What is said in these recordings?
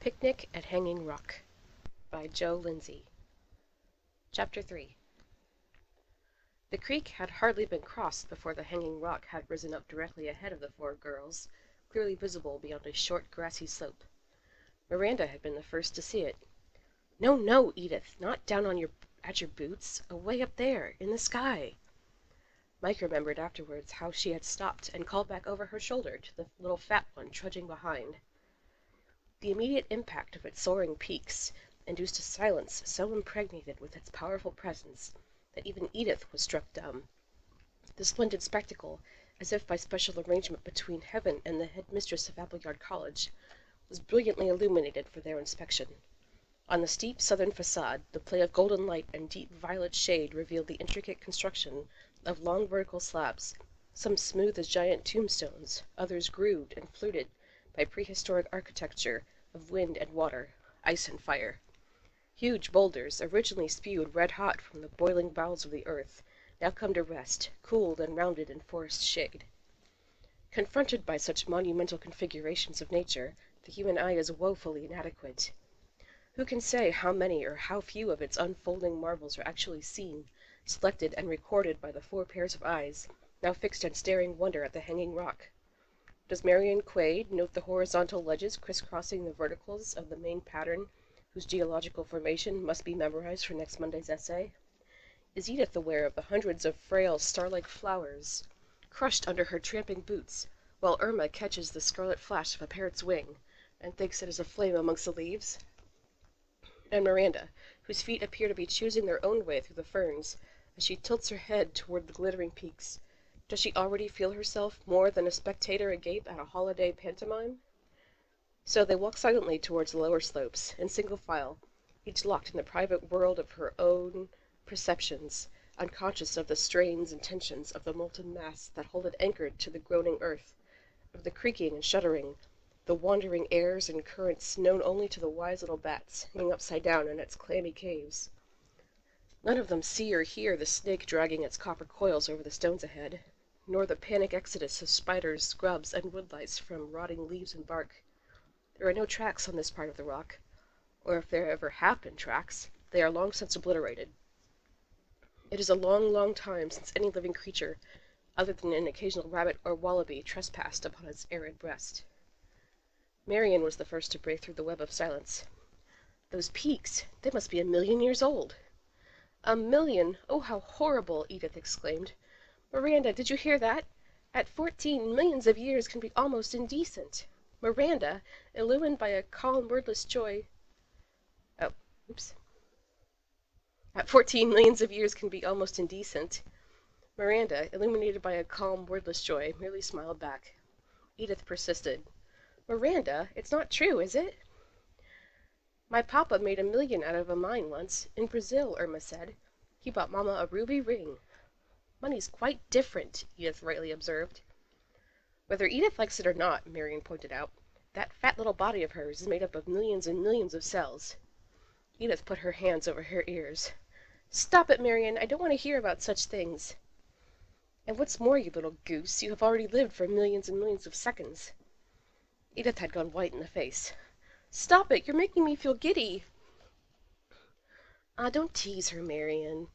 Picnic at Hanging Rock by Joe Lindsay. Chapter 3. The creek had hardly been crossed before the hanging rock had risen up directly ahead of the four girls, clearly visible beyond a short grassy slope. Miranda had been the first to see it. "No, no, Edith, not down at your boots, away up there, in the sky." Mike remembered afterwards how she had stopped and called back over her shoulder to the little fat one trudging behind. The immediate impact of its soaring peaks induced a silence so impregnated with its powerful presence that even Edith was struck dumb. The splendid spectacle, as if by special arrangement between heaven and the headmistress of Appleyard College, was brilliantly illuminated for their inspection. On the steep southern facade, the play of golden light and deep violet shade revealed the intricate construction of long vertical slabs, some smooth as giant tombstones, others grooved and fluted by prehistoric architecture of wind and water, ice and fire. Huge boulders, originally spewed red-hot from the boiling bowels of the earth, now come to rest, cooled and rounded in forest shade. Confronted by such monumental configurations of nature, the human eye is woefully inadequate. Who can say how many or how few of its unfolding marvels are actually seen, selected and recorded by the four pairs of eyes, now fixed in staring wonder at the hanging rock? Does Marion Quaid note the horizontal ledges crisscrossing the verticals of the main pattern whose geological formation must be memorized for next Monday's essay? Is Edith aware of the hundreds of frail star-like flowers crushed under her tramping boots, while Irma catches the scarlet flash of a parrot's wing and thinks it is a flame amongst the leaves? And Miranda, whose feet appear to be choosing their own way through the ferns, as she tilts her head toward the glittering peaks, does she already feel herself more than a spectator agape at a holiday pantomime? So they walk silently towards the lower slopes, in single file, each locked in the private world of her own perceptions, unconscious of the strains and tensions of the molten mass that hold it anchored to the groaning earth, of the creaking and shuddering, the wandering airs and currents known only to the wise little bats hanging upside down in its clammy caves. None of them see or hear the snake dragging its copper coils over the stones ahead, nor the panic exodus of spiders, grubs, and woodlice from rotting leaves and bark. There are no tracks on this part of the rock, or if there ever have been tracks, they are long since obliterated. It is a long, long time since any living creature, other than an occasional rabbit or wallaby, trespassed upon its arid breast. Marion was the first to break through the web of silence. "Those peaks, they must be 1,000,000 years old." "A million! Oh, how horrible!" Edith exclaimed. "Miranda, did you hear that? At 14, millions of years can be almost indecent. Miranda, illumined by a calm, wordless joy—" Oh, oops. "At 14, millions of years can be almost indecent." Miranda, illuminated by a calm, wordless joy, merely smiled back. Edith persisted. "Miranda, it's not true, is it?" "My papa made 1,000,000 out of a mine once, in Brazil," Irma said. "He bought Mama a ruby ring." "Money's quite different," Edith rightly observed. "Whether Edith likes it or not," Marion pointed out, "that fat little body of hers is made up of millions and millions of cells." Edith put her hands over her ears. "Stop it, Marion, I don't want to hear about such things." "And what's more, you little goose, you have already lived for millions and millions of seconds." Edith had gone white in the face. "Stop it, you're making me feel giddy." "Ah, don't tease her, Marion,"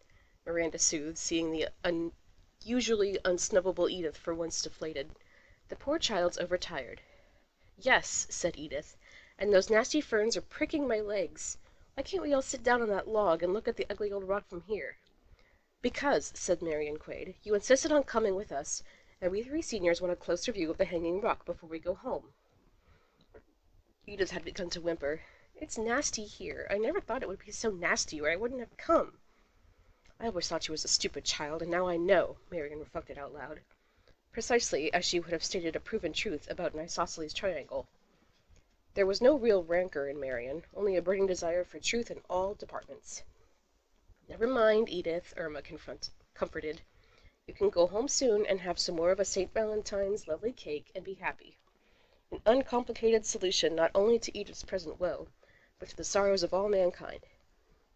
Miranda soothed, seeing the unusually unsnubbable Edith for once deflated. "The poor child's overtired." "Yes," said Edith, "and those nasty ferns are pricking my legs. Why can't we all sit down on that log and look at the ugly old rock from here?" "Because," said Marion Quaid, "you insisted on coming with us, and we three seniors want a closer view of the hanging rock before we go home." Edith had begun to whimper. "It's nasty here. I never thought it would be so nasty, or I wouldn't have come." "I always thought you was a stupid child, and now I know," Marion reflected out loud. Precisely as she would have stated a proven truth about an isosceles triangle. There was no real rancor in Marion, only a burning desire for truth in all departments. "Never mind, Edith," Irma comforted. "You can go home soon and have some more of a St. Valentine's lovely cake and be happy." An uncomplicated solution not only to Edith's present woe, but to the sorrows of all mankind.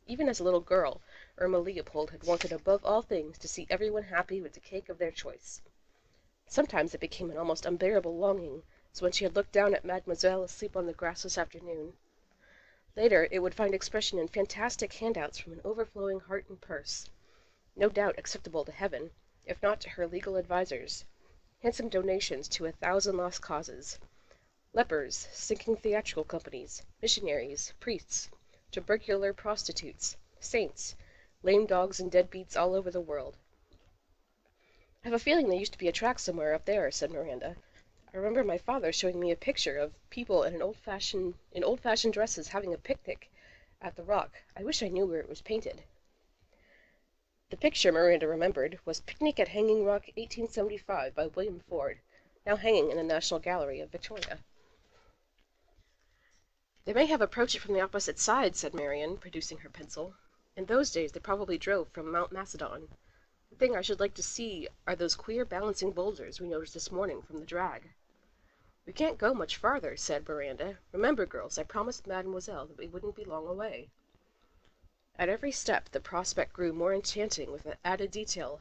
Even as a little girl, Irma Leopold had wanted above all things to see everyone happy with the cake of their choice. Sometimes it became an almost unbearable longing, as when she had looked down at Mademoiselle asleep on the grass this afternoon. Later, it would find expression in fantastic handouts from an overflowing heart and purse, no doubt acceptable to heaven, if not to her legal advisers, handsome donations to 1,000 lost causes, lepers, sinking theatrical companies, missionaries, priests, tubercular prostitutes, saints, lame dogs and deadbeats all over the world. "I have a feeling there used to be a track somewhere up there," said Miranda. "I remember my father showing me a picture of people in old-fashioned dresses having a picnic at the Rock. I wish I knew where it was painted." The picture, Miranda remembered, was "Picnic at Hanging Rock, 1875," by William Ford, now hanging in the National Gallery of Victoria. "They may have approached it from the opposite side," said Marion, producing her pencil. "In those days they probably drove from Mount Macedon. The thing I should like to see are those queer balancing boulders we noticed this morning from the drag." "We can't go much farther," said Miranda. "Remember, girls, I promised Mademoiselle that we wouldn't be long away." At every step the prospect grew more enchanting with the added detail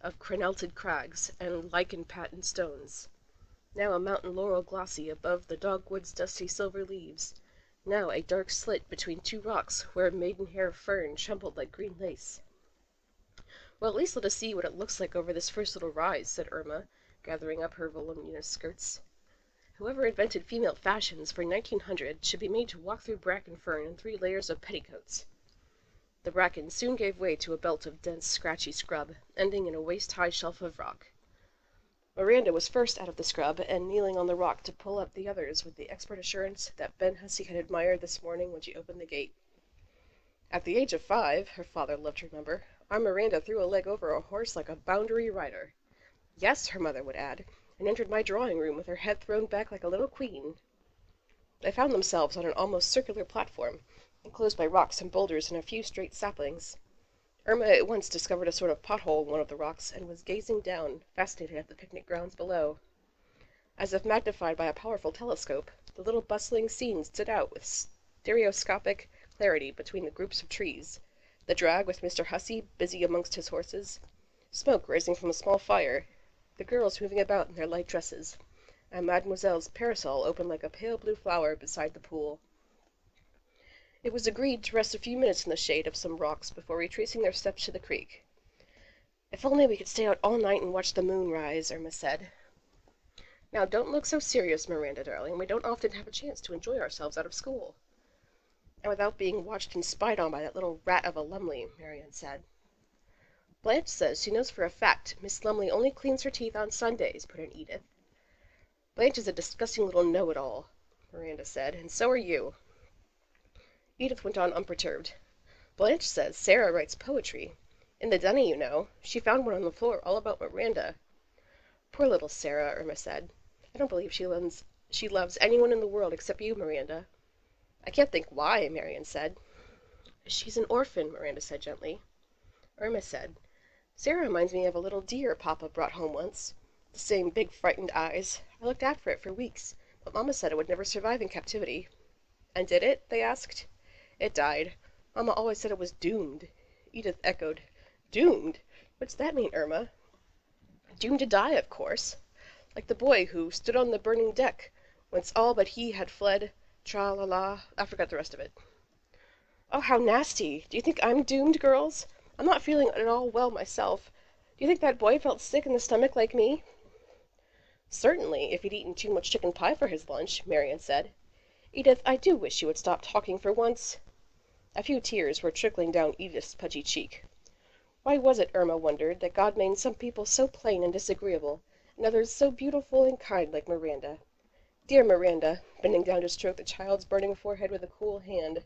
of crenelted crags and lichen-patterned stones. Now a mountain laurel glossy above the dogwood's dusty silver leaves, now a dark slit between two rocks where maidenhair fern trembled like green lace. "Well, at least let us see what it looks like over this first little rise," said Irma, gathering up her voluminous skirts. "Whoever invented female fashions for 1900 should be made to walk through bracken fern in 3 layers of petticoats." The bracken soon gave way to a belt of dense, scratchy scrub, ending in a waist-high shelf of rock. Miranda was first out of the scrub, and kneeling on the rock to pull up the others with the expert assurance that Ben Hussey had admired this morning when she opened the gate. "At the age of 5, her father loved to remember, our Miranda threw a leg over a horse like a boundary rider. Yes, her mother would add, and entered my drawing room with her head thrown back like a little queen." They found themselves on an almost circular platform, enclosed by rocks and boulders and a few straight saplings. Irma at once discovered a sort of pothole in one of the rocks, and was gazing down, fascinated at the picnic grounds below. As if magnified by a powerful telescope, the little bustling scene stood out with stereoscopic clarity between the groups of trees, the drag with Mr. Hussey busy amongst his horses, smoke rising from a small fire, the girls moving about in their light dresses, and Mademoiselle's parasol open like a pale blue flower beside the pool. It was agreed to rest a few minutes in the shade of some rocks before retracing their steps to the creek. "If only we could stay out all night and watch the moon rise," Irma said. "Now don't look so serious, Miranda, darling. We don't often have a chance to enjoy ourselves out of school." "And without being watched and spied on by that little rat of a Lumley," Marion said. "Blanche says she knows for a fact Miss Lumley only cleans her teeth on Sundays," put in Edith. "Blanche is a disgusting little know-it-all," Miranda said, "and so are you." Edith went on unperturbed. "Blanche says Sarah writes poetry. In the dunny, you know. She found one on the floor all about Miranda." "Poor little Sarah," Irma said. "I don't believe she loves anyone in the world except you, Miranda." "I can't think why," Marion said. "She's an orphan," Miranda said gently. Irma said, "Sarah reminds me of a little deer Papa brought home once. The same big frightened eyes. I looked after it for weeks, but Mamma said it would never survive in captivity." "And did it?" they asked. "It died. Mamma always said it was doomed." Edith echoed, "Doomed? What's that mean, Irma?" "Doomed to die, of course. Like the boy who stood on the burning deck, whence all but he had fled, tra-la-la, I forgot the rest of it." "Oh, how nasty! Do you think I'm doomed, girls? I'm not feeling at all well myself. Do you think that boy felt sick in the stomach like me?" "Certainly, if he'd eaten too much chicken pie for his lunch," Marion said. "Edith, I do wish you would stop talking for once." A few tears were trickling down Edith's pudgy cheek. Why was it, Irma wondered, that God made some people so plain and disagreeable, and others so beautiful and kind like Miranda? Dear Miranda, bending down to stroke the child's burning forehead with a cool hand.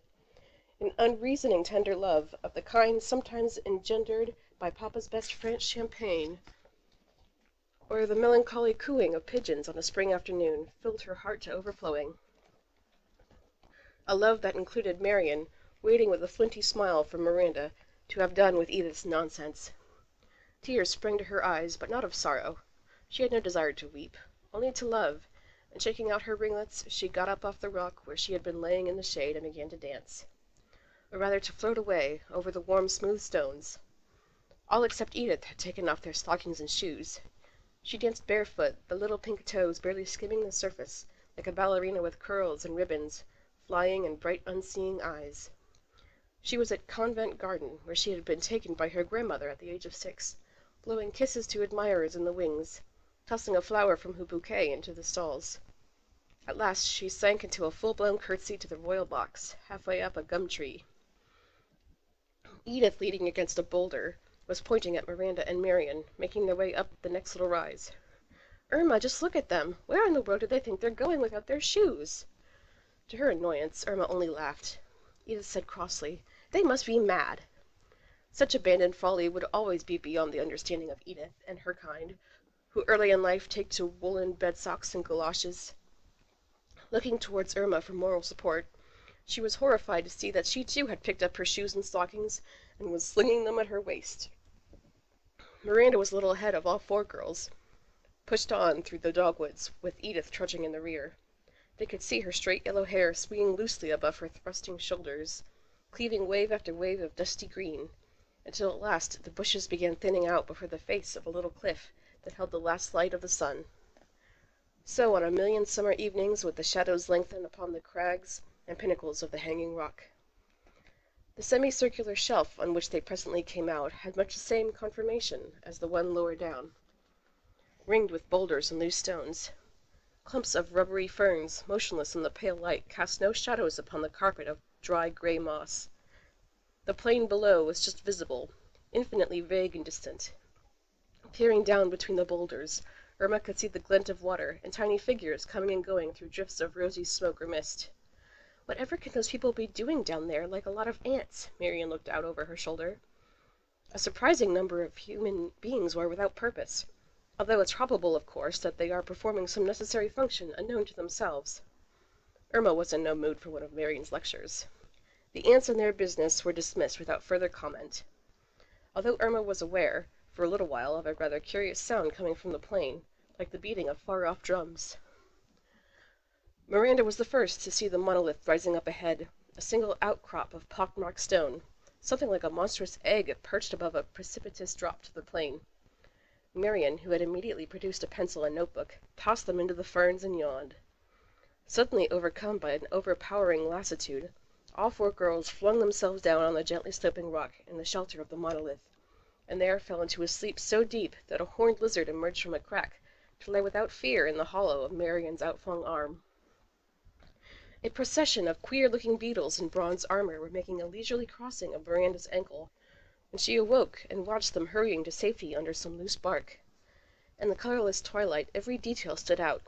An unreasoning tender love, of the kind sometimes engendered by Papa's best French champagne, or the melancholy cooing of pigeons on a spring afternoon, filled her heart to overflowing. A love that included Marion, waiting with a flinty smile for Miranda to have done with Edith's nonsense. Tears sprang to her eyes, but not of sorrow. She had no desire to weep, only to love, and shaking out her ringlets, she got up off the rock where she had been laying in the shade and began to dance. Or rather to float away, over the warm, smooth stones. All except Edith had taken off their stockings and shoes. She danced barefoot, the little pink toes barely skimming the surface, like a ballerina with curls and ribbons, flying and bright unseeing eyes. She was at Convent Garden, where she had been taken by her grandmother at the age of 6, blowing kisses to admirers in the wings, tossing a flower from her bouquet into the stalls. At last she sank into a full-blown curtsy to the royal box, halfway up a gum tree. Edith, leaning against a boulder, was pointing at Miranda and Marion, making their way up the next little rise. "Irma, just look at them! Where in the world do they think they're going without their shoes?" To her annoyance, Irma only laughed. Edith said crossly, "They must be mad." Such abandoned folly would always be beyond the understanding of Edith and her kind, who early in life take to woolen bed socks and galoshes. Looking towards Irma for moral support, she was horrified to see that she too had picked up her shoes and stockings and was slinging them at her waist. Miranda was a little ahead of all 4 girls, pushed on through the dogwoods, with Edith trudging in the rear. They could see her straight yellow hair swinging loosely above her thrusting shoulders, cleaving wave after wave of dusty green, until at last the bushes began thinning out before the face of a little cliff that held the last light of the sun. So on a million summer evenings would the shadows lengthen upon the crags and pinnacles of the Hanging Rock. The semicircular shelf on which they presently came out had much the same conformation as the one lower down, ringed with boulders and loose stones. Clumps of rubbery ferns, motionless in the pale light, cast no shadows upon the carpet of dry grey moss. The plain below was just visible, infinitely vague and distant. Peering down between the boulders, Irma could see the glint of water and tiny figures coming and going through drifts of rosy smoke or mist. "Whatever can those people be doing down there, like a lot of ants?" Marion looked out over her shoulder. A surprising number of human beings were without purpose, although it's probable, of course, that they are performing some necessary function unknown to themselves. Irma was in no mood for one of Marion's lectures. The ants and their business were dismissed without further comment, although Irma was aware, for a little while, of a rather curious sound coming from the plain, like the beating of far-off drums. Miranda was the first to see the monolith rising up ahead, a single outcrop of pock-marked stone, something like a monstrous egg perched above a precipitous drop to the plain. Marion, who had immediately produced a pencil and notebook, tossed them into the ferns and yawned. Suddenly overcome by an overpowering lassitude, all 4 girls flung themselves down on the gently sloping rock in the shelter of the monolith, and there fell into a sleep so deep that a horned lizard emerged from a crack to lay without fear in the hollow of Marion's outflung arm. A procession of queer-looking beetles in bronze armor were making a leisurely crossing of Miranda's ankle, and she awoke and watched them hurrying to safety under some loose bark. In the colorless twilight every detail stood out,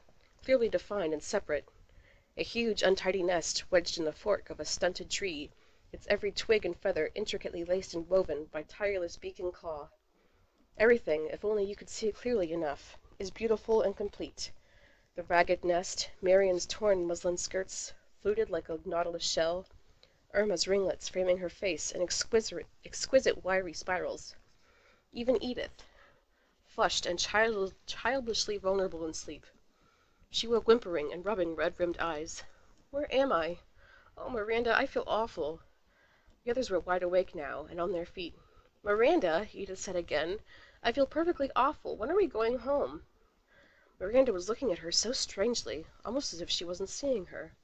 clearly defined and separate. A huge untidy nest wedged in the fork of a stunted tree, its every twig and feather intricately laced and woven by tireless beak and claw. Everything, if only you could see it clearly enough, is beautiful and complete. The ragged nest, Marion's torn muslin skirts, fluted like a nautilus shell, Irma's ringlets framing her face in exquisite wiry spirals. Even Edith, flushed and childishly vulnerable in sleep. She woke whimpering and rubbing red-rimmed eyes. "Where am I? Oh, Miranda, I feel awful." The others were wide awake now, and on their feet. "Miranda," Edith said again, "I feel perfectly awful. When are we going home?" Miranda was looking at her so strangely, almost as if she wasn't seeing her.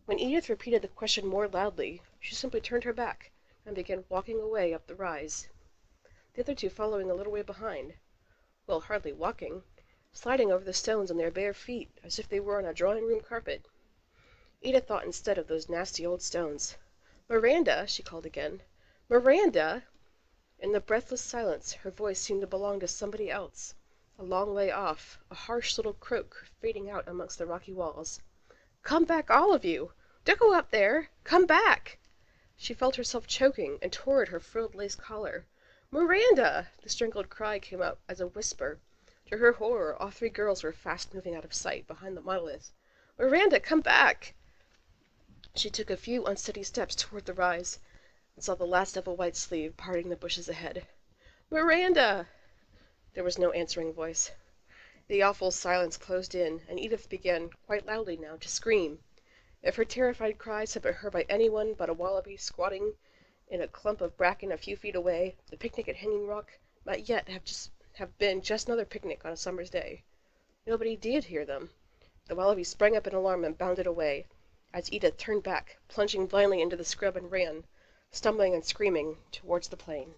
When Edith repeated the question more loudly, she simply turned her back and began walking away up the rise, the other 2 following a little way behind. Well, hardly walking, sliding over the stones on their bare feet as if they were on a drawing-room carpet. Edith thought instead of those nasty old stones. "Miranda!" she called again. "Miranda!" In the breathless silence her voice seemed to belong to somebody else, a long way off, a harsh little croak fading out amongst the rocky walls. "Come back, all of you! Don't go up there! Come back!" She felt herself choking, and tore at her frilled lace collar. "Miranda!" The strangled cry came out as a whisper. To her horror, all 3 girls were fast moving out of sight behind the monolith. "Miranda, come back!" She took a few unsteady steps toward the rise, and saw the last of a white sleeve parting the bushes ahead. "Miranda!" There was no answering voice. The awful silence closed in, and Edith began, quite loudly now, to scream. If her terrified cries had been heard by anyone but a wallaby squatting in a clump of bracken a few feet away, the picnic at Hanging Rock might yet have been just another picnic on a summer's day. Nobody did hear them. The wallaby sprang up in alarm and bounded away. as Edith turned back, plunging blindly into the scrub and ran, stumbling and screaming, towards the plain.